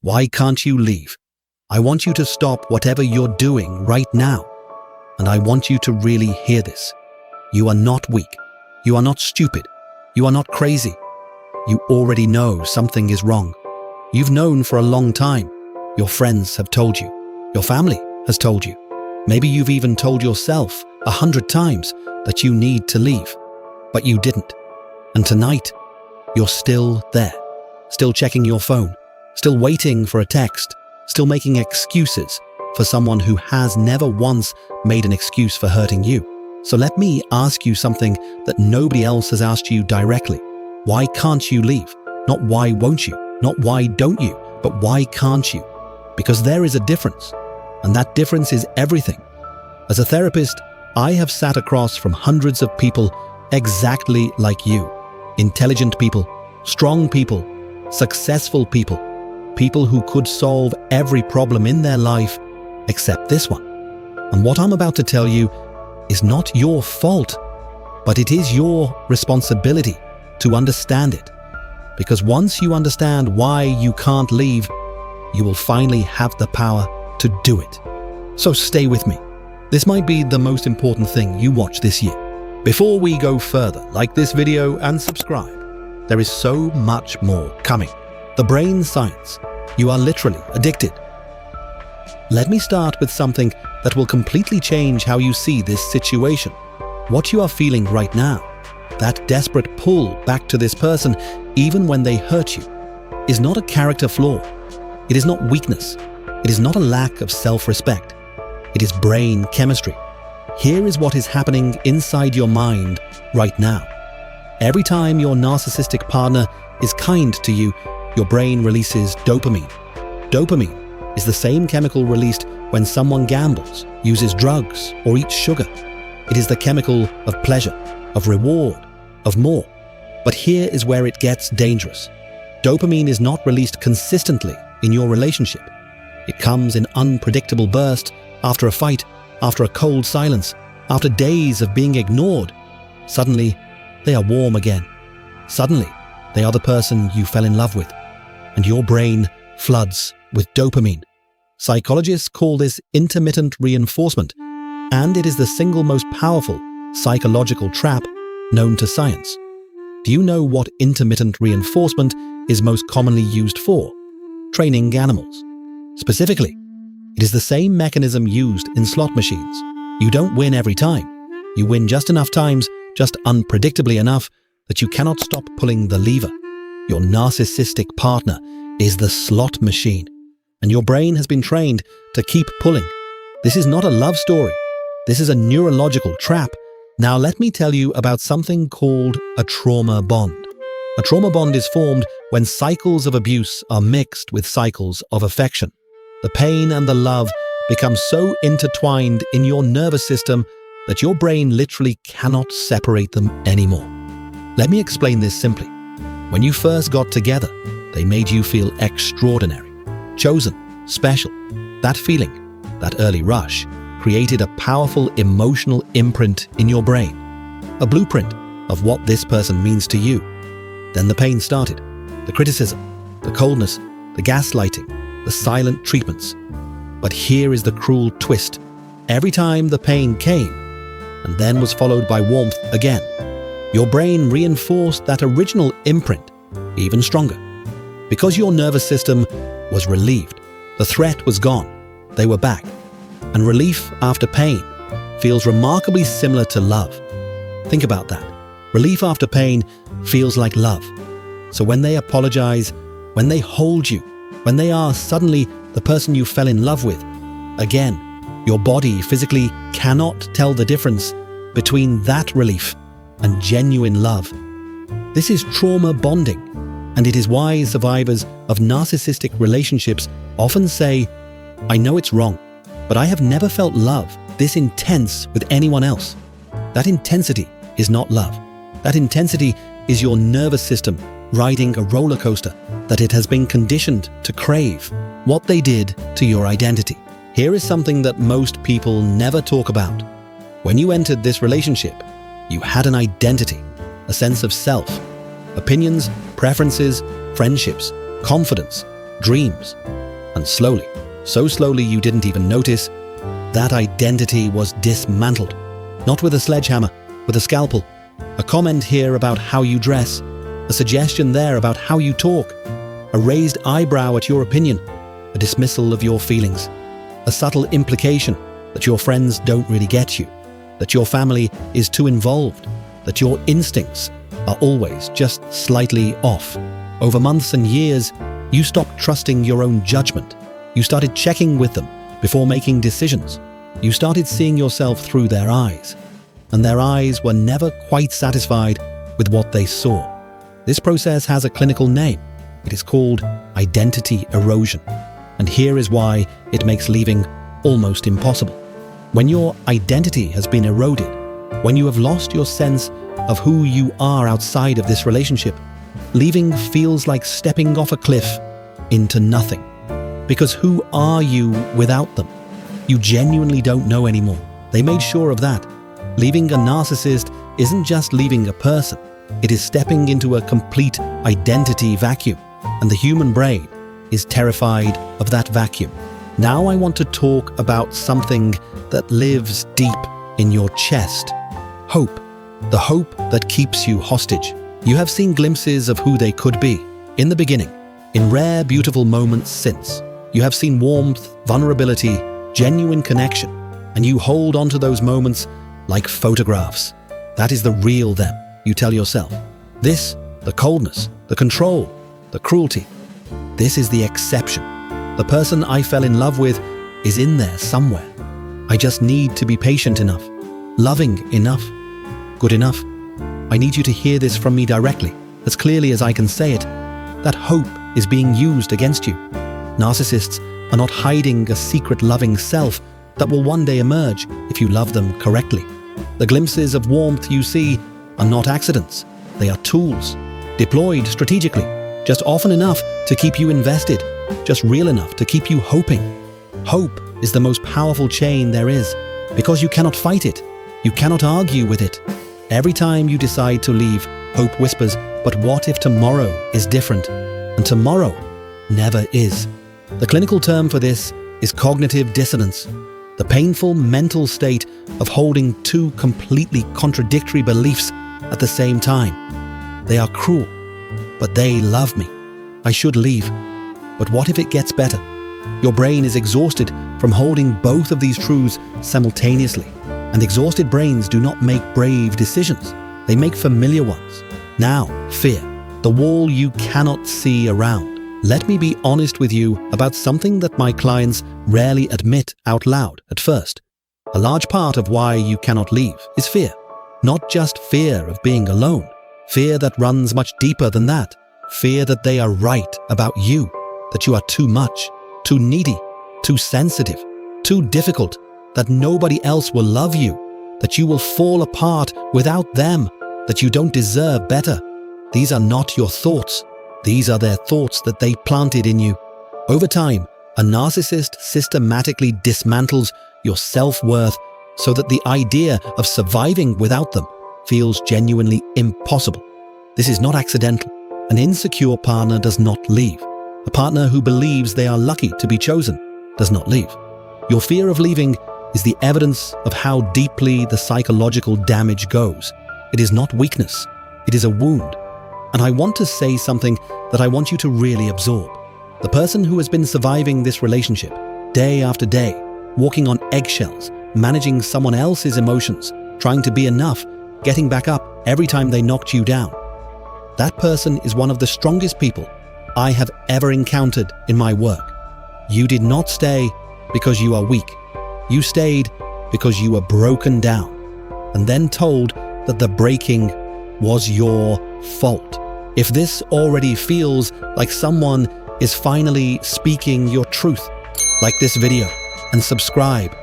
Why can't you leave? I want you to stop whatever you're doing right now. And I want you to really hear this. You are not weak. You are not stupid. You are not crazy. You already know something is wrong. You've known for a long time. Your friends have told you. Your family has told you. Maybe you've even told yourself 100 times that you need to leave, but you didn't. And tonight, you're still there, still checking your phone, still waiting for a text, still making excuses for someone who has never once made an excuse for hurting you. So let me ask you something that nobody else has asked you directly. Why can't you leave? Not why won't you, not why don't you, but why can't you? Because there is a difference, and that difference is everything. As a therapist, I have sat across from hundreds of people exactly like you. Intelligent people, strong people, successful people, people who could solve every problem in their life except this one. And what I'm about to tell you is not your fault, but it is your responsibility to understand it. Because once you understand why you can't leave, you will finally have the power to do it. So stay with me. This might be the most important thing you watch this year. Before we go further, like this video and subscribe. There is so much more coming. The brain science. You are literally addicted. Let me start with something that will completely change how you see this situation. What you are feeling right now, that desperate pull back to this person even when they hurt you, is not a character flaw. It is not weakness. It is not a lack of self-respect. It is brain chemistry. Here is what is happening inside your mind right now. Every time your narcissistic partner is kind to you, your brain releases dopamine. Dopamine is the same chemical released when someone gambles, uses drugs, or eats sugar. It is the chemical of pleasure, of reward, of more. But here is where it gets dangerous. Dopamine is not released consistently in your relationship. It comes in unpredictable bursts after a fight, after a cold silence, after days of being ignored. Suddenly, they are warm again. Suddenly, they are the person you fell in love with, and your brain floods with dopamine. Psychologists call this intermittent reinforcement, and it is the single most powerful psychological trap known to science. Do you know what intermittent reinforcement is most commonly used for? Training animals. Specifically, it is the same mechanism used in slot machines. You don't win every time. You win just enough times, just unpredictably enough, that you cannot stop pulling the lever. Your narcissistic partner is the slot machine, and your brain has been trained to keep pulling. This is not a love story. This is a neurological trap. Now let me tell you about something called a trauma bond. A trauma bond is formed when cycles of abuse are mixed with cycles of affection. The pain and the love become so intertwined in your nervous system that your brain literally cannot separate them anymore. Let me explain this simply. When you first got together, they made you feel extraordinary, chosen, special. That feeling, that early rush, created a powerful emotional imprint in your brain, a blueprint of what this person means to you. Then the pain started, the criticism, the coldness, the gaslighting, the silent treatments. But here is the cruel twist. Every time the pain came, and then was followed by warmth again, your brain reinforced that original imprint even stronger. Because your nervous system was relieved, the threat was gone, they were back. And relief after pain feels remarkably similar to love. Think about that. Relief after pain feels like love. So when they apologize, when they hold you, when they are suddenly the person you fell in love with, again, your body physically cannot tell the difference between that relief and genuine love. This is trauma bonding, and it is why survivors of narcissistic relationships often say, "I know it's wrong, but I have never felt love this intense with anyone else." That intensity is not love. That intensity is your nervous system riding a roller coaster that it has been conditioned to crave. What they did to your identity. Here is something that most people never talk about. When you entered this relationship, you had an identity, a sense of self, opinions, preferences, friendships, confidence. dreams. And slowly, so slowly you didn't even notice, that identity was dismantled. Not with a sledgehammer, with a scalpel. A comment here about how you dress, a suggestion there about how you talk, a raised eyebrow at your opinion, a dismissal of your feelings, a subtle implication that your friends don't really get you, that your family is too involved, that your instincts are always just slightly off. Over months and years, you stopped trusting your own judgment. You started checking with them before making decisions. You started seeing yourself through their eyes, and their eyes were never quite satisfied with what they saw. This process has a clinical name. It is called identity erosion. And here is why it makes leaving almost impossible. When your identity has been eroded, when you have lost your sense of who you are outside of this relationship, leaving feels like stepping off a cliff into nothing. Because who are you without them? You genuinely don't know anymore. They made sure of that. Leaving a narcissist isn't just leaving a person. It is stepping into a complete identity vacuum. And the human brain is terrified of that vacuum. Now I want to talk about something that lives deep in your chest. Hope. The hope that keeps you hostage. You have seen glimpses of who they could be. In the beginning, in rare, beautiful moments since. You have seen warmth, vulnerability, genuine connection. And you hold on to those moments like photographs. That is the real them, you tell yourself. This, the coldness, the control, the cruelty. This is the exception. The person I fell in love with is in there somewhere. I just need to be patient enough, loving enough, good enough. I need you to hear this from me directly, as clearly as I can say it. That hope is being used against you. Narcissists are not hiding a secret loving self that will one day emerge if you love them correctly. The glimpses of warmth you see are not accidents. They are tools, deployed strategically, just often enough to keep you invested, just real enough to keep you hoping. Hope is the most powerful chain there is, because you cannot fight it. You cannot argue with it. Every time you decide to leave, hope whispers, but what if tomorrow is different? And tomorrow never is. The clinical term for this is cognitive dissonance, the painful mental state of holding two completely contradictory beliefs at the same time. They are cruel, but they love me. I should leave. But what if it gets better? Your brain is exhausted from holding both of these truths simultaneously. And exhausted brains do not make brave decisions. They make familiar ones. Now, fear, the wall you cannot see around. Let me be honest with you about something that my clients rarely admit out loud at first. A large part of why you cannot leave is fear. Not just fear of being alone. Fear that runs much deeper than that. Fear that they are right about you. That you are too much, too needy, too sensitive, too difficult, that nobody else will love you, that you will fall apart without them, that you don't deserve better. These are not your thoughts. These are their thoughts that they planted in you. Over time, a narcissist systematically dismantles your self-worth so that the idea of surviving without them feels genuinely impossible. This is not accidental. An insecure partner does not leave. A partner who believes they are lucky to be chosen does not leave. Your fear of leaving is the evidence of how deeply the psychological damage goes. It is not weakness. It is a wound. And I want to say something that I want you to really absorb. The person who has been surviving this relationship, day after day, walking on eggshells, managing someone else's emotions, trying to be enough, getting back up every time they knocked you down. That person is one of the strongest people I have ever encountered in my work. You did not stay because you are weak. You stayed because you were broken down, and then told that the breaking was your fault. If this already feels like someone is finally speaking your truth, like this video and subscribe.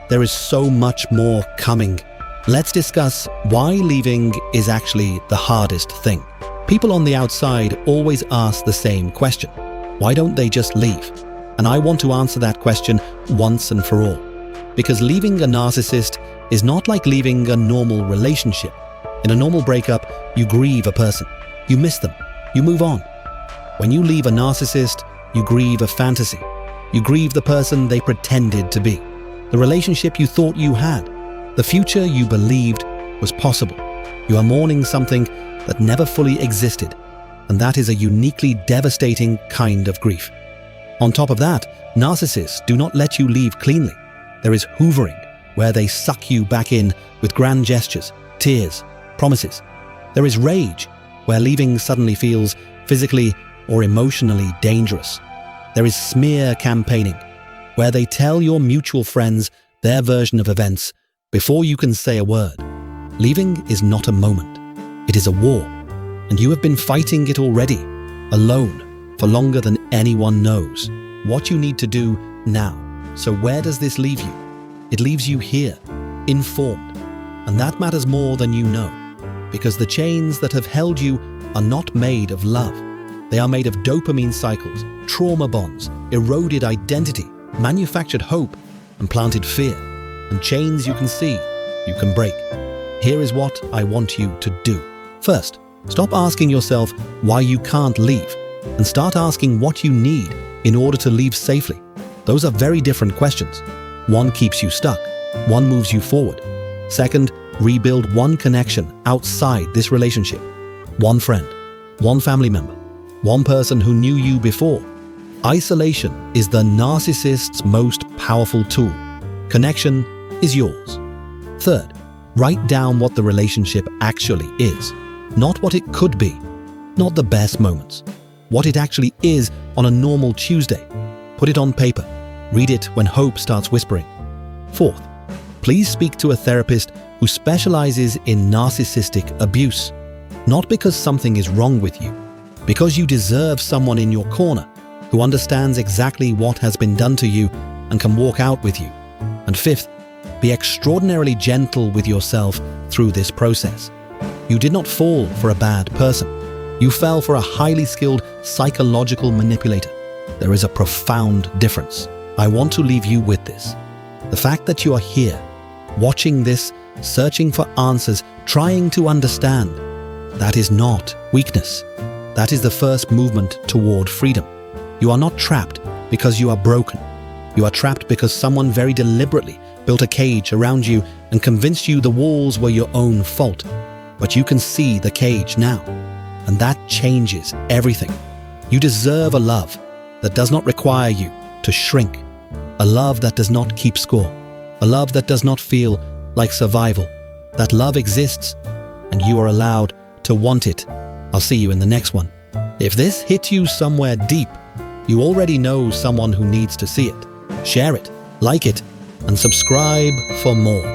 There is so much more coming. Let's discuss why leaving is actually the hardest thing. People on the outside always ask the same question. Why don't they just leave? And I want to answer that question once and for all. Because leaving a narcissist is not like leaving a normal relationship. In a normal breakup, you grieve a person. You miss them. You move on. When you leave a narcissist, You grieve a fantasy. You grieve the person they pretended to be, the relationship you thought you had, the future you believed was possible. You are mourning something that never fully existed, and that is a uniquely devastating kind of grief. On top of that, narcissists do not let you leave cleanly. There is hoovering, where they suck you back in with grand gestures, tears, promises. There is rage, where leaving suddenly feels physically or emotionally dangerous. There is smear campaigning, where they tell your mutual friends their version of events before you can say a word. Leaving is not a moment. It is a war, and you have been fighting it already, alone, for longer than anyone knows. What you need to do now. So where does this leave you? It leaves you here, informed, and that matters more than you know, because the chains that have held you are not made of love. They are made of dopamine cycles, trauma bonds, eroded identity, manufactured hope, and planted fear, and chains you can see, you can break. Here is what I want you to do. First, stop asking yourself why you can't leave, and start asking what you need in order to leave safely. Those are very different questions. One keeps you stuck, one moves you forward. Second, rebuild one connection outside this relationship. One friend, one family member, one person who knew you before. Isolation is the narcissist's most powerful tool. Connection is yours. Third, write down what the relationship actually is. Not what it could be, not the best moments. What it actually is on a normal Tuesday. Put it on paper. Read it when hope starts whispering. Fourth, please speak to a therapist who specializes in narcissistic abuse. Not because something is wrong with you, because you deserve someone in your corner who understands exactly what has been done to you and can walk out with you. And fifth, be extraordinarily gentle with yourself through this process. You did not fall for a bad person. You fell for a highly skilled psychological manipulator. There is a profound difference. I want to leave you with this. The fact that you are here, watching this, searching for answers, trying to understand, that is not weakness. That is the first movement toward freedom. You are not trapped because you are broken. You are trapped because someone very deliberately built a cage around you and convinced you the walls were your own fault. But you can see the cage now, and that changes everything. You deserve a love that does not require you to shrink, a love that does not keep score, a love that does not feel like survival. That love exists, and you are allowed to want it. I'll see you in the next one. If this hit you somewhere deep, you already know someone who needs to see it. Share it, like it, and subscribe for more.